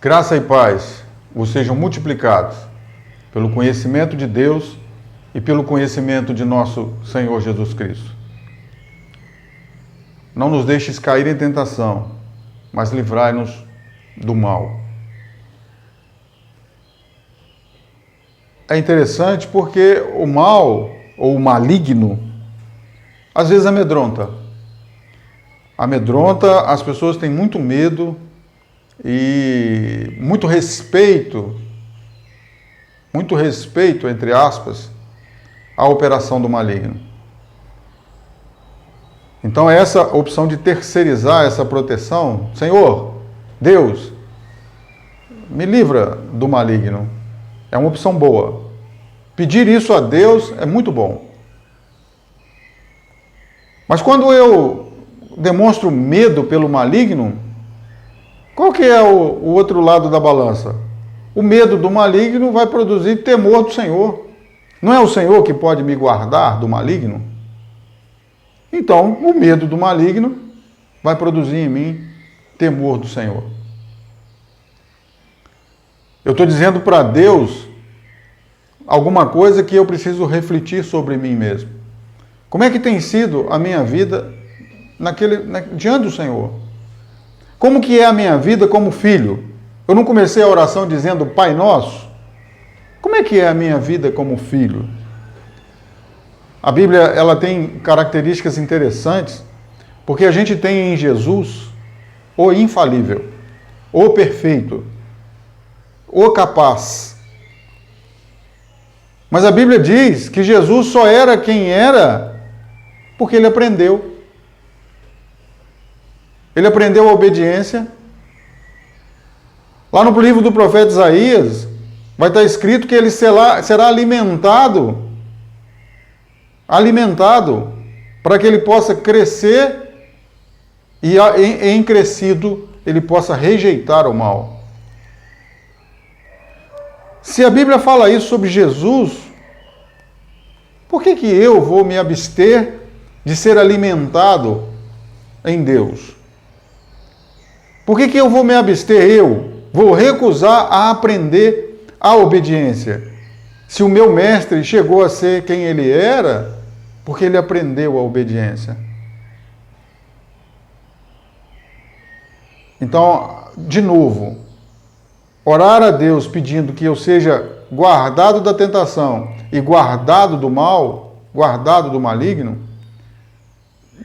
Graça e paz vos sejam multiplicados pelo conhecimento de Deus e pelo conhecimento de nosso Senhor Jesus Cristo. Não nos deixes cair em tentação, mas livrai-nos do mal. É interessante porque o mal, ou o maligno, às vezes amedronta. Amedronta, as pessoas têm muito medo e muito respeito, entre aspas, à operação do maligno. Então essa opção de terceirizar essa proteção, Senhor, Deus, me livra do maligno, é uma opção boa. Pedir isso a Deus é muito bom. Mas quando eu demonstro medo pelo maligno, qual que é o outro lado da balança? O medo do maligno vai produzir temor do Senhor. Não é o Senhor que pode me guardar do maligno? Então, o medo do maligno vai produzir em mim temor do Senhor. Eu estou dizendo para Deus alguma coisa que eu preciso refletir sobre mim mesmo. Como é que tem sido a minha vida diante do Senhor? Como que é a minha vida como filho? Eu não comecei a oração dizendo Pai Nosso? Como é que é a minha vida como filho? A Bíblia ela tem características interessantes, porque a gente tem em Jesus o infalível, o perfeito, o capaz. Mas a Bíblia diz que Jesus só era quem era porque ele aprendeu. Ele aprendeu a obediência. Lá no livro do profeta Isaías, vai estar escrito que ele será alimentado para que ele possa crescer e em crescido ele possa rejeitar o mal. Se a Bíblia fala isso sobre Jesus, por que eu vou me abster de ser alimentado em Deus? Por que eu vou me abster? Eu vou recusar a aprender a obediência. Se o meu mestre chegou a ser quem ele era, porque ele aprendeu a obediência. Então, de novo, orar a Deus pedindo que eu seja guardado da tentação e guardado do mal, guardado do maligno,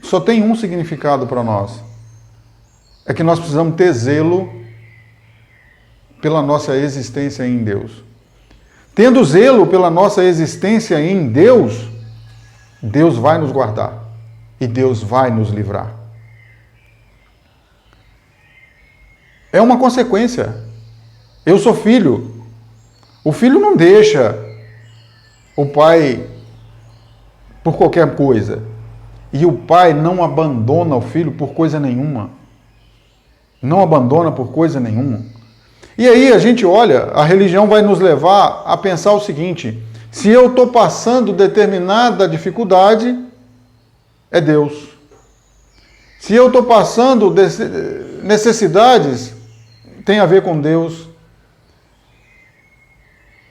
só tem um significado para nós. É que nós precisamos ter zelo pela nossa existência em Deus. Tendo zelo pela nossa existência em Deus, Deus vai nos guardar e Deus vai nos livrar. É uma consequência. Eu sou filho. O filho não deixa o pai por qualquer coisa. E o pai não abandona o filho por coisa nenhuma. Não abandona por coisa nenhuma. E aí a gente olha, a religião vai nos levar a pensar o seguinte: se eu estou passando determinada dificuldade, é Deus. Se eu estou passando necessidades, tem a ver com Deus.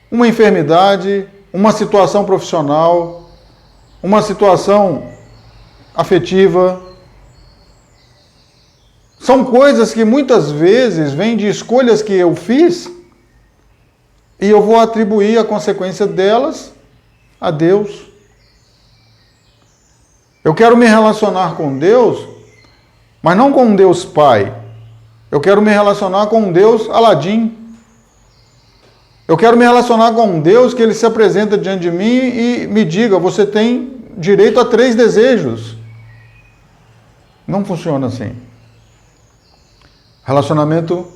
Uma enfermidade, uma situação profissional, uma situação afetiva. São coisas que muitas vezes vêm de escolhas que eu fiz e eu vou atribuir a consequência delas a Deus. Eu quero me relacionar com Deus, mas não com um Deus Pai. Eu quero me relacionar com um Deus Aladim. Eu quero me relacionar com um Deus que ele se apresenta diante de mim e me diga: você tem direito a 3 desejos. Não funciona assim. Relacionamento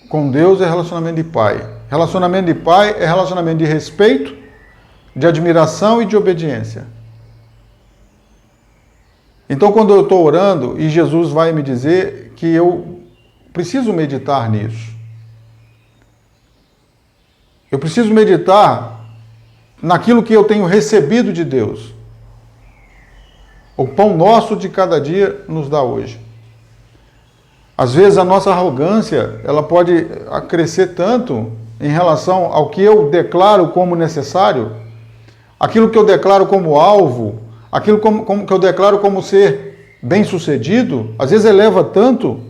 com Deus é relacionamento de pai. Relacionamento de pai é relacionamento de respeito, de admiração e de obediência. Então, quando eu estou orando e Jesus vai me dizer que eu preciso meditar nisso. Eu preciso meditar naquilo que eu tenho recebido de Deus. O pão nosso de cada dia nos dá hoje. Às vezes a nossa arrogância, ela pode crescer tanto em relação ao que eu declaro como necessário, aquilo que eu declaro como alvo, aquilo que eu declaro como ser bem-sucedido, às vezes eleva tanto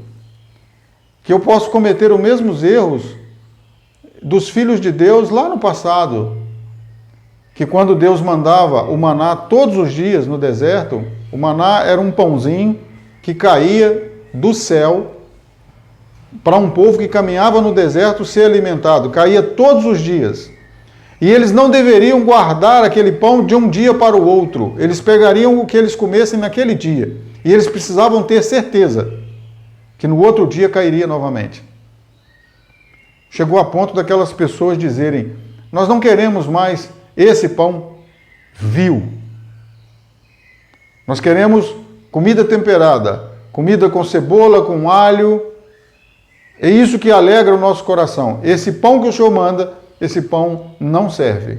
que eu posso cometer os mesmos erros dos filhos de Deus lá no passado, que quando Deus mandava o maná todos os dias no deserto, o maná era um pãozinho que caía do céu para um povo que caminhava no deserto ser alimentado, caía todos os dias. E eles não deveriam guardar aquele pão de um dia para o outro. Eles pegariam o que eles comessem naquele dia. E eles precisavam ter certeza que no outro dia cairia novamente. Chegou a ponto daquelas pessoas dizerem: nós não queremos mais esse pão vil. Nós queremos comida temperada, comida com cebola, com alho. É isso que alegra o nosso coração. Esse pão que o Senhor manda, esse pão não serve.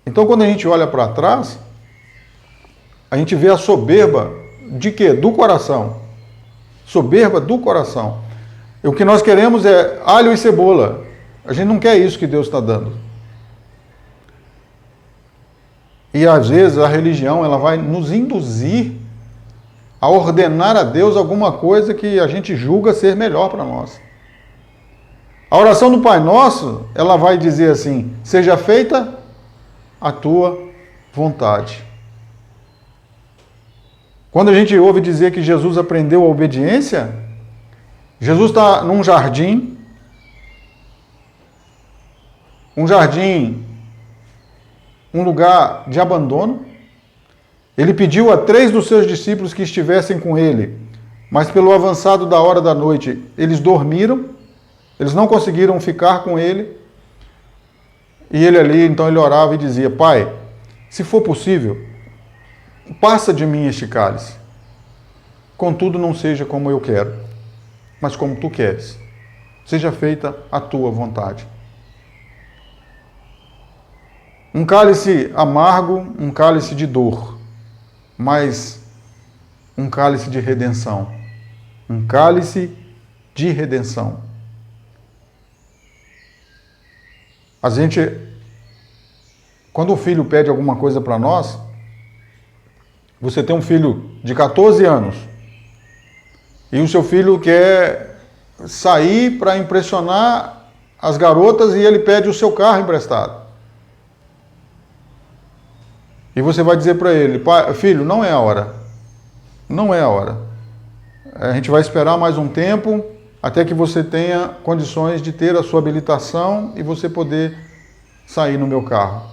Então, quando a gente olha para trás, a gente vê a soberba de quê? Do coração. Soberba do coração. E o que nós queremos é alho e cebola. A gente não quer isso que Deus está dando. E às vezes a religião ela vai nos induzir a ordenar a Deus alguma coisa que a gente julga ser melhor para nós. A oração do Pai Nosso, ela vai dizer assim: seja feita a tua vontade. Quando a gente ouve dizer que Jesus aprendeu a obediência, Jesus está num jardim, um lugar de abandono. Ele pediu a 3 dos seus discípulos que estivessem com ele, mas pelo avançado da hora da noite, eles dormiram, eles não conseguiram ficar com ele. E ele ali, então ele orava e dizia: Pai, se for possível, passa de mim este cálice. Contudo, não seja como eu quero, mas como tu queres. Seja feita a tua vontade. Um cálice amargo, um cálice de dor, mas um cálice de redenção. Um cálice de redenção. A gente, quando o filho pede alguma coisa para nós, você tem um filho de 14 anos e o seu filho quer sair para impressionar as garotas e ele pede o seu carro emprestado. E você vai dizer para ele: pai, filho, não é a hora. Não é a hora. A gente vai esperar mais um tempo até que você tenha condições de ter a sua habilitação e você poder sair no meu carro.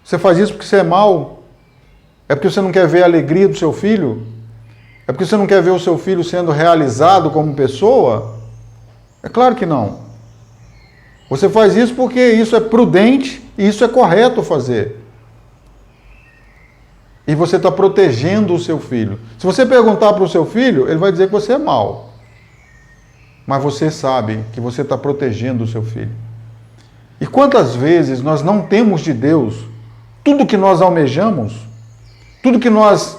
Você faz isso porque você é mau? É porque você não quer ver a alegria do seu filho? É porque você não quer ver o seu filho sendo realizado como pessoa? É claro que não. Você faz isso porque isso é prudente e isso é correto fazer. E você está protegendo o seu filho. Se você perguntar para o seu filho, ele vai dizer que você é mau. Mas você sabe que você está protegendo o seu filho. E quantas vezes nós não temos de Deus tudo que nós almejamos, tudo que nós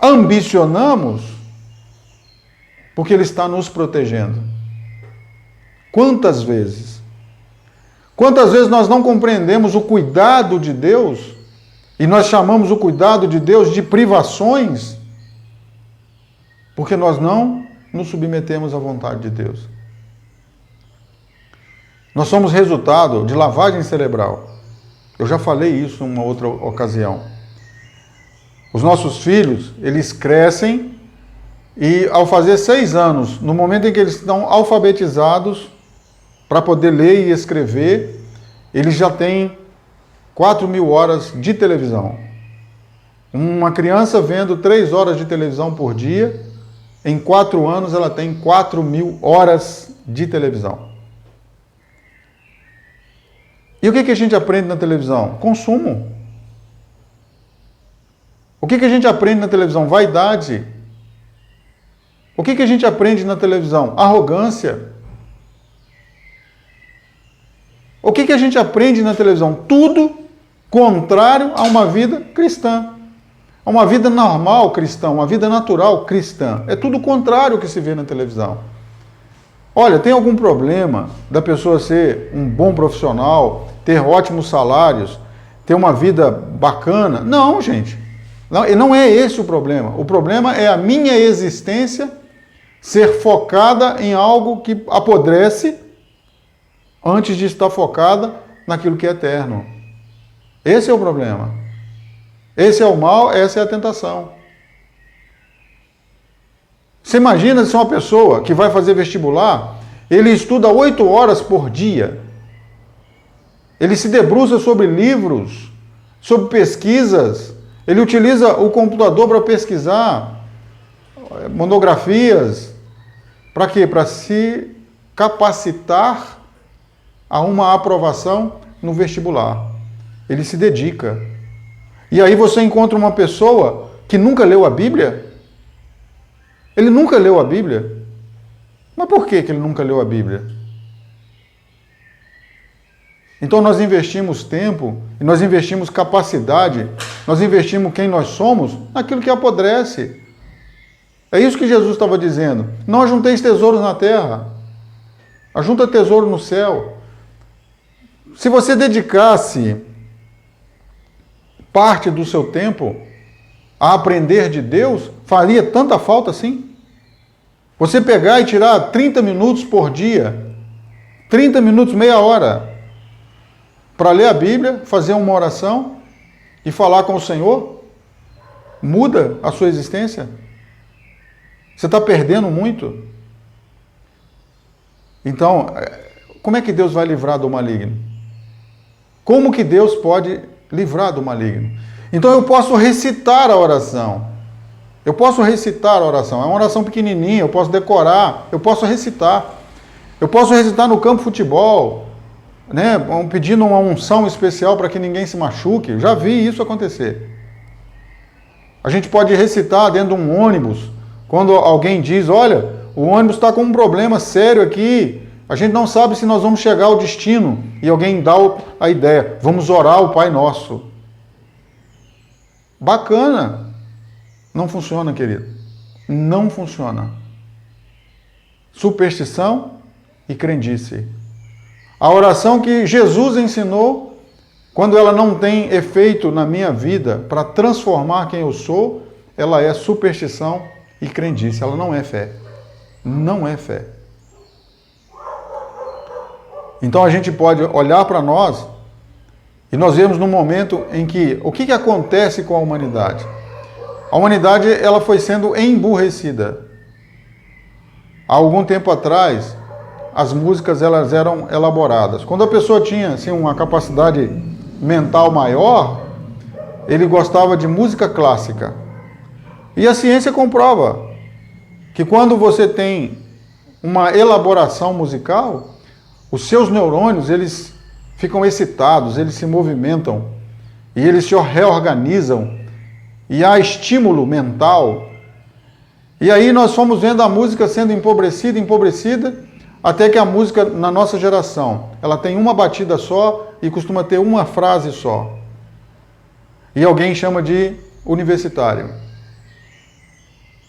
ambicionamos, porque Ele está nos protegendo. Quantas vezes? Quantas vezes nós não compreendemos o cuidado de Deus e nós chamamos o cuidado de Deus de privações, porque nós não nos submetemos à vontade de Deus. Nós somos resultado de lavagem cerebral. Eu já falei isso em uma outra ocasião. Os nossos filhos, eles crescem e ao fazer 6 anos, no momento em que eles estão alfabetizados para poder ler e escrever, eles já têm 4.000 horas de televisão. Uma criança vendo 3 horas de televisão por dia, em 4 anos ela tem 4.000 horas de televisão. E o que a gente aprende na televisão? Consumo. O que a gente aprende na televisão? Vaidade. O que a gente aprende na televisão? Arrogância. O que a gente aprende na televisão? Tudo contrário a uma vida cristã. a uma vida normal cristã, uma vida natural cristã. É tudo o contrário que se vê na televisão. Olha, tem algum problema da pessoa ser um bom profissional, ter ótimos salários, ter uma vida bacana? Não, gente. Não é esse o problema. O problema é a minha existência ser focada em algo que apodrece antes de estar focada naquilo que é eterno. Esse é o problema. Esse é o mal, essa é a tentação. Você imagina se uma pessoa que vai fazer vestibular, ele estuda 8 horas por dia. Ele se debruça sobre livros, sobre pesquisas. Ele utiliza o computador para pesquisar monografias. Para quê? Para se capacitar a uma aprovação no vestibular. Ele se dedica. E aí você encontra uma pessoa que nunca leu a Bíblia. Ele nunca leu a Bíblia. Mas por que ele nunca leu a Bíblia? Então nós investimos tempo, e nós investimos capacidade, nós investimos quem nós somos naquilo que apodrece. É isso que Jesus estava dizendo. Não ajunteis tesouros na terra, ajunta tesouro no céu. Se você dedicasse parte do seu tempo a aprender de Deus, faria tanta falta assim? Você pegar e tirar 30 minutos por dia, 30 minutos, meia hora, para ler a Bíblia, fazer uma oração e falar com o Senhor, muda a sua existência? Você está perdendo muito? Então, como é que Deus vai livrar do maligno? Como que Deus pode livrar do maligno? Então eu posso recitar a oração. Eu posso recitar a oração. É uma oração pequenininha, eu posso decorar, eu posso recitar. Eu posso recitar no campo de futebol, né, pedindo uma unção especial para que ninguém se machuque. Eu já vi isso acontecer. A gente pode recitar dentro de um ônibus, quando alguém diz, olha, o ônibus está com um problema sério aqui, a gente não sabe se nós vamos chegar ao destino, e alguém dá a ideia, vamos orar o Pai Nosso. Bacana. Não funciona, querido. Não funciona. Superstição e crendice. A oração que Jesus ensinou, quando ela não tem efeito na minha vida para transformar quem eu sou, ela é superstição e crendice. Ela não é fé. Não é fé. Então a gente pode olhar para nós e nós vemos no momento em que o que acontece com a humanidade? A humanidade ela foi sendo emburrecida. Há algum tempo atrás, as músicas elas eram elaboradas. Quando a pessoa tinha assim, uma capacidade mental maior, ele gostava de música clássica. E a ciência comprova que quando você tem uma elaboração musical, os seus neurônios eles ficam excitados, eles se movimentam e eles se reorganizam e há estímulo mental. E aí nós fomos vendo a música sendo empobrecida, até que a música na nossa geração, ela tem uma batida só e costuma ter uma frase só. E alguém chama de universitário.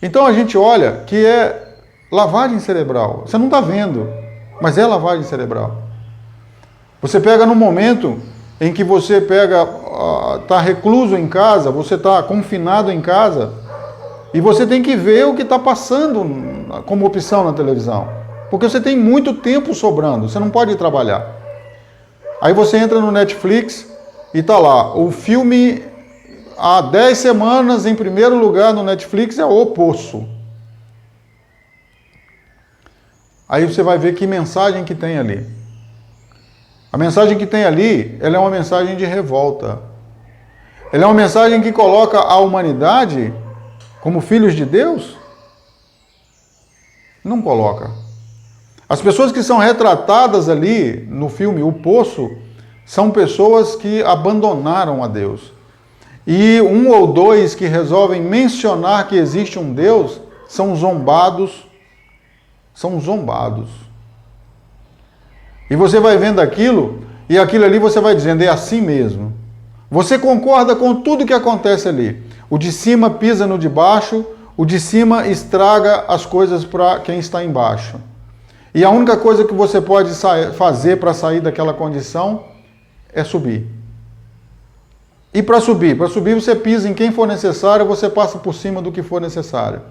Então a gente olha que é lavagem cerebral. Você não está vendo, mas é lavagem cerebral. Você pega no momento em que você está recluso em casa, você está confinado em casa, e você tem que ver o que está passando como opção na televisão. Porque você tem muito tempo sobrando, você não pode ir trabalhar. Aí você entra no Netflix e está lá, o filme há 10 semanas em primeiro lugar no Netflix é O Poço. Aí você vai ver que mensagem que tem ali. A mensagem que tem ali, ela é uma mensagem de revolta. Ela é uma mensagem que coloca a humanidade como filhos de Deus? Não coloca. As pessoas que são retratadas ali no filme O Poço são pessoas que abandonaram a Deus. E um ou dois que resolvem mencionar que existe um Deus são zombados. São zombados. E você vai vendo aquilo, e aquilo ali você vai dizendo, é assim mesmo. Você concorda com tudo que acontece ali. O de cima pisa no de baixo, o de cima estraga as coisas para quem está embaixo. E a única coisa que você pode fazer para sair daquela condição é subir. E para subir você pisa em quem for necessário, você passa por cima do que for necessário.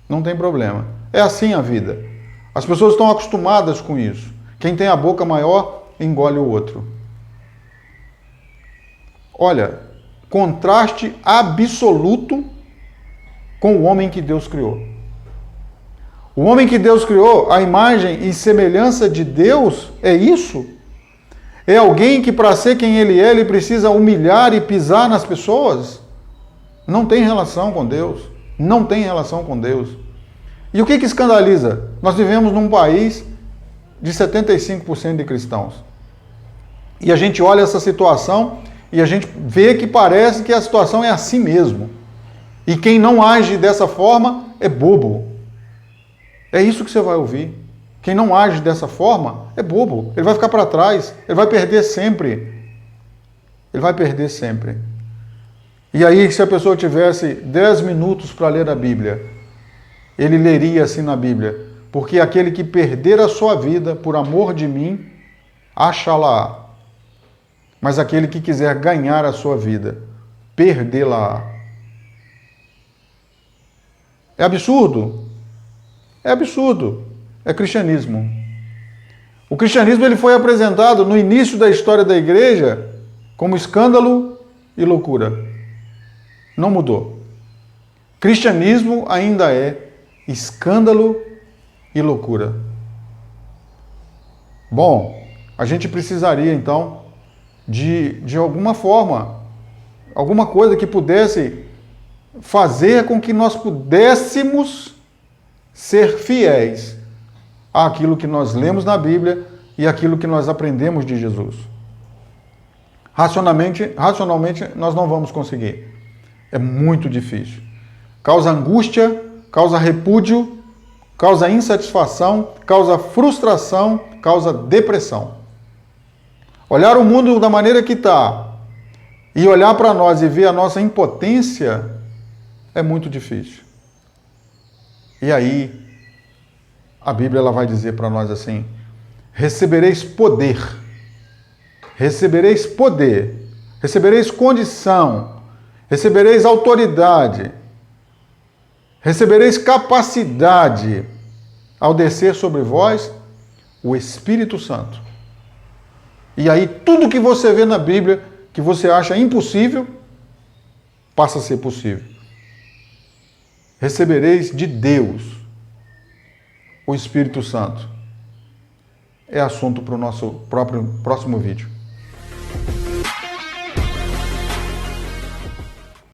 Não tem problema. É assim a vida. As pessoas estão acostumadas com isso. Quem tem a boca maior, engole o outro. Olha, contraste absoluto com o homem que Deus criou. O homem que Deus criou, a imagem e semelhança de Deus, é isso? É alguém que, para ser quem ele precisa humilhar e pisar nas pessoas? Não tem relação com Deus. Não tem relação com Deus. E o que escandaliza? Nós vivemos num país de 75% de cristãos. E a gente olha essa situação e a gente vê que parece que a situação é assim mesmo. E quem não age dessa forma é bobo. É isso que você vai ouvir. Quem não age dessa forma é bobo. Ele vai ficar para trás. Ele vai perder sempre. Ele vai perder sempre. E aí, se a pessoa tivesse 10 minutos para ler a Bíblia, ele leria assim na Bíblia: porque aquele que perder a sua vida por amor de mim, achá-la-á. Mas aquele que quiser ganhar a sua vida, perdê-la-á. É absurdo? É absurdo. É cristianismo. O cristianismo ele foi apresentado no início da história da igreja como escândalo e loucura. Não mudou. Cristianismo ainda é escândalo e loucura. Bom, a gente precisaria então de alguma forma, alguma coisa que pudesse fazer com que nós pudéssemos ser fiéis àquilo que nós lemos na Bíblia e àquilo que nós aprendemos de Jesus. Racionalmente nós não vamos conseguir. É muito difícil. Causa angústia, causa repúdio, causa insatisfação, causa frustração, causa depressão. Olhar o mundo da maneira que está e olhar para nós e ver a nossa impotência é muito difícil. E aí, a Bíblia ela vai dizer para nós assim: recebereis poder, recebereis poder, recebereis condição, recebereis autoridade, recebereis capacidade ao descer sobre vós o Espírito Santo. E aí tudo que você vê na Bíblia que você acha impossível, passa a ser possível. Recebereis de Deus o Espírito Santo. É assunto para o nosso próximo vídeo.